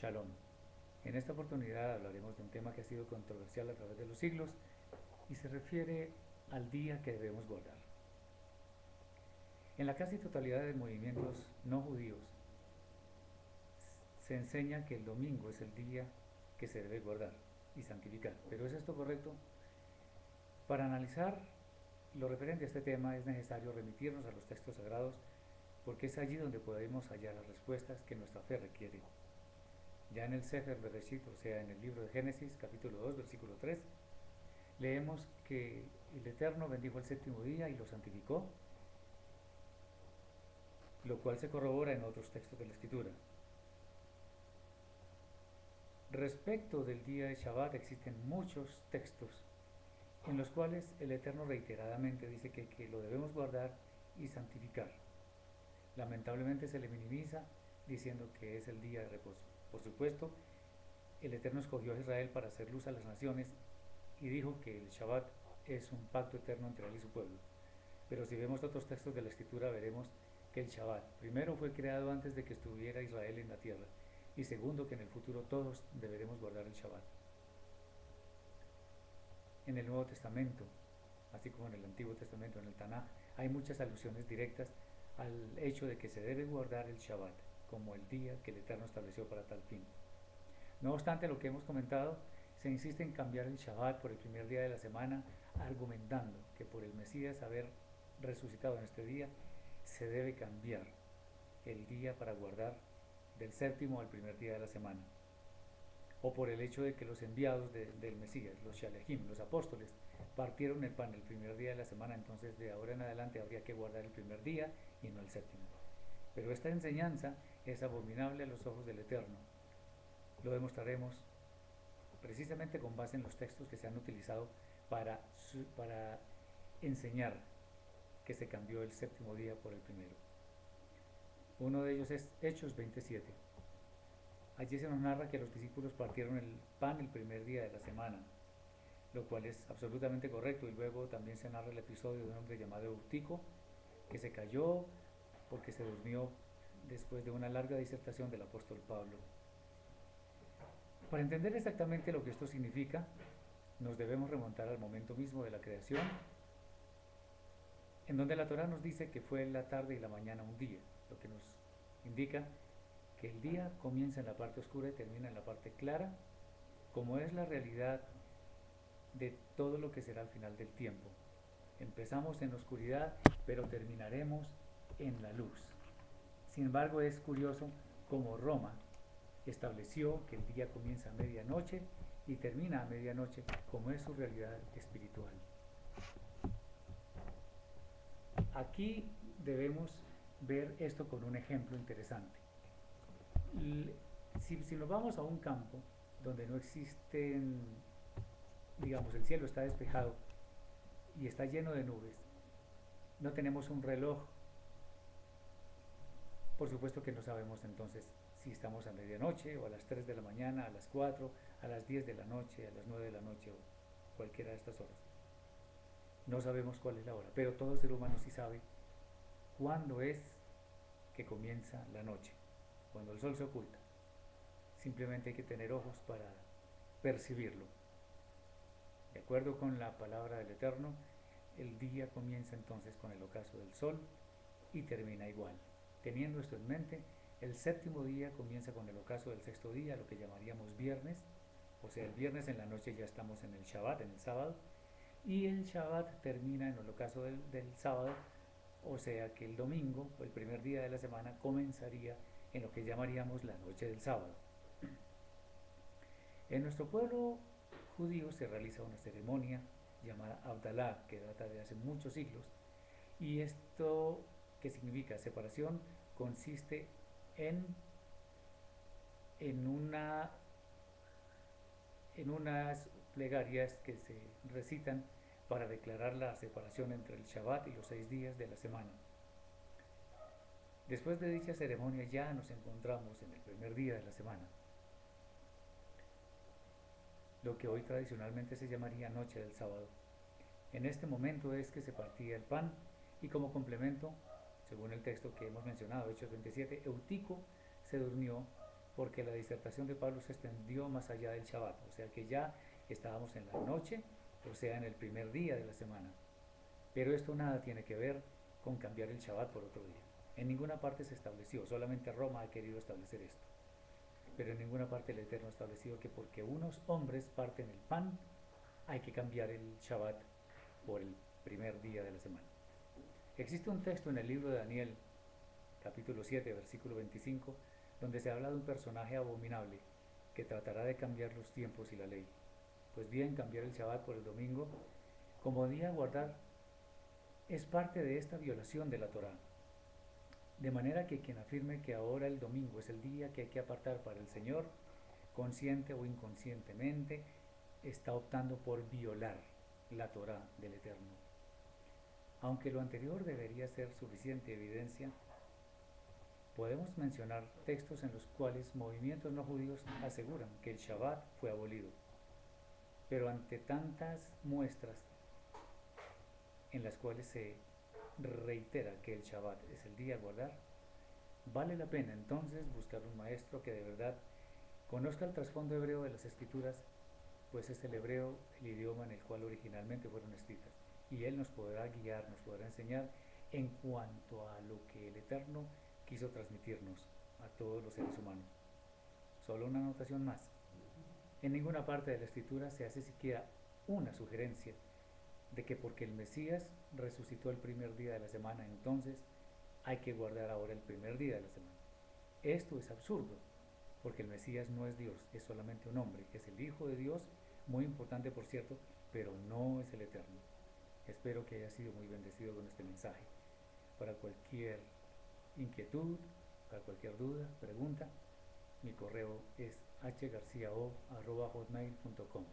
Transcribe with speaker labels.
Speaker 1: Shalom. En esta oportunidad hablaremos de un tema que ha sido controversial a través de los siglos y se refiere al día que debemos guardar. En la casi totalidad de movimientos no judíos se enseña que el domingo es el día que se debe guardar y santificar. ¿Pero es esto correcto? Para analizar lo referente a este tema es necesario remitirnos a los textos sagrados porque es allí donde podemos hallar las respuestas que nuestra fe requiere. Ya en el Sefer Bereshit, o sea, en el libro de Génesis, capítulo 2, versículo 3, leemos que el Eterno bendijo el séptimo día y lo santificó, lo cual se corrobora en otros textos de la Escritura. Respecto del día de Shabbat existen muchos textos en los cuales el Eterno reiteradamente dice que lo debemos guardar y santificar. Lamentablemente se le minimiza diciendo que es el día de reposo. Por supuesto, el Eterno escogió a Israel para hacer luz a las naciones y dijo que el Shabbat es un pacto eterno entre él y su pueblo. Pero si vemos otros textos de la Escritura veremos que el Shabbat primero fue creado antes de que estuviera Israel en la tierra y segundo que en el futuro todos deberemos guardar el Shabbat. En el Nuevo Testamento, así como en el Antiguo Testamento, en el Tanaj, hay muchas alusiones directas al hecho de que se debe guardar el Shabbat como el día que el Eterno estableció para tal fin. No obstante lo que hemos comentado, se insiste en cambiar el Shabbat por el primer día de la semana, argumentando que por el Mesías haber resucitado en este día, se debe cambiar el día para guardar del séptimo al primer día de la semana. O por el hecho de que los enviados del Mesías, los Shalehim, los apóstoles, partieron el pan el primer día de la semana, entonces de ahora en adelante habría que guardar el primer día y no el séptimo. Pero esta enseñanza es abominable a los ojos del Eterno. Lo demostraremos precisamente con base en los textos que se han utilizado para enseñar que se cambió el séptimo día por el primero. Uno de ellos es Hechos 27. Allí se nos narra que los discípulos partieron el pan el primer día de la semana, lo cual es absolutamente correcto, y luego también se narra el episodio de un hombre llamado Eutico que se cayó porque se durmió después de una larga disertación del apóstol Pablo. Para entender exactamente lo que esto significa, nos debemos remontar al momento mismo de la creación, en donde la Torá nos dice que fue la tarde y la mañana un día, lo que nos indica que el día comienza en la parte oscura y termina en la parte clara, como es la realidad de todo lo que será al final del tiempo. Empezamos en la oscuridad, pero terminaremos en la luz. Sin embargo, es curioso cómo Roma estableció que el día comienza a medianoche y termina a medianoche, como es su realidad espiritual. Aquí debemos ver esto con un ejemplo interesante. Si nos vamos a un campo donde no existen, digamos, el cielo está despejado y está lleno de nubes, no tenemos un reloj, por supuesto que no sabemos entonces si estamos a medianoche o a las 3 de la mañana, a las 4, a las 10 de la noche, a las 9 de la noche o cualquiera de estas horas. No sabemos cuál es la hora, pero todo ser humano sí sabe cuándo es que comienza la noche, cuando el sol se oculta. Simplemente hay que tener ojos para percibirlo. De acuerdo con la palabra del Eterno, el día comienza entonces con el ocaso del sol y termina igual. Teniendo esto en mente, el séptimo día comienza con el ocaso del sexto día, lo que llamaríamos viernes, o sea, el viernes en la noche ya estamos en el Shabbat, en el sábado, y el Shabbat termina en el ocaso del sábado, o sea que el domingo, o el primer día de la semana, comenzaría en lo que llamaríamos la noche del sábado. En nuestro pueblo judío se realiza una ceremonia llamada Abdalá, que data de hace muchos siglos, y esto, ¿qué significa? Separación consiste en, en, una, en unas plegarias que se recitan para declarar la separación entre el Shabbat y los 6 días de la semana. Después de dicha ceremonia ya nos encontramos en el primer día de la semana, lo que hoy tradicionalmente se llamaría noche del sábado. En este momento es que se partía el pan y como complemento, según el texto que hemos mencionado, Hechos 27, Eutico se durmió porque la disertación de Pablo se extendió más allá del Shabbat, o sea que ya estábamos en la noche, o sea en el primer día de la semana. Pero esto nada tiene que ver con cambiar el Shabbat por otro día. En ninguna parte se estableció, solamente Roma ha querido establecer esto. Pero en ninguna parte el Eterno ha establecido que porque unos hombres parten el pan, hay que cambiar el Shabbat por el primer día de la semana. Existe un texto en el libro de Daniel, capítulo 7, versículo 25, donde se habla de un personaje abominable que tratará de cambiar los tiempos y la ley. Pues bien, cambiar el Shabbat por el domingo como día a guardar es parte de esta violación de la Torá. De manera que quien afirme que ahora el domingo es el día que hay que apartar para el Señor, consciente o inconscientemente, está optando por violar la Torá del Eterno. Aunque lo anterior debería ser suficiente evidencia, podemos mencionar textos en los cuales movimientos no judíos aseguran que el Shabbat fue abolido. Pero ante tantas muestras en las cuales se reitera que el Shabbat es el día a guardar, vale la pena entonces buscar un maestro que de verdad conozca el trasfondo hebreo de las escrituras, pues es el hebreo el idioma en el cual originalmente fueron escritas, y él nos podrá guiar, nos podrá enseñar en cuanto a lo que el Eterno quiso transmitirnos a todos los seres humanos. Solo una anotación más. En ninguna parte de la escritura se hace siquiera una sugerencia de que porque el Mesías resucitó el primer día de la semana, entonces hay que guardar ahora el primer día de la semana. Esto es absurdo, porque el Mesías no es Dios, es solamente un hombre, es el Hijo de Dios, muy importante por cierto, pero no es el Eterno. Espero que haya sido muy bendecido con este mensaje. Para cualquier inquietud, para cualquier duda, pregunta, mi correo es hgarciao@hotmail.com.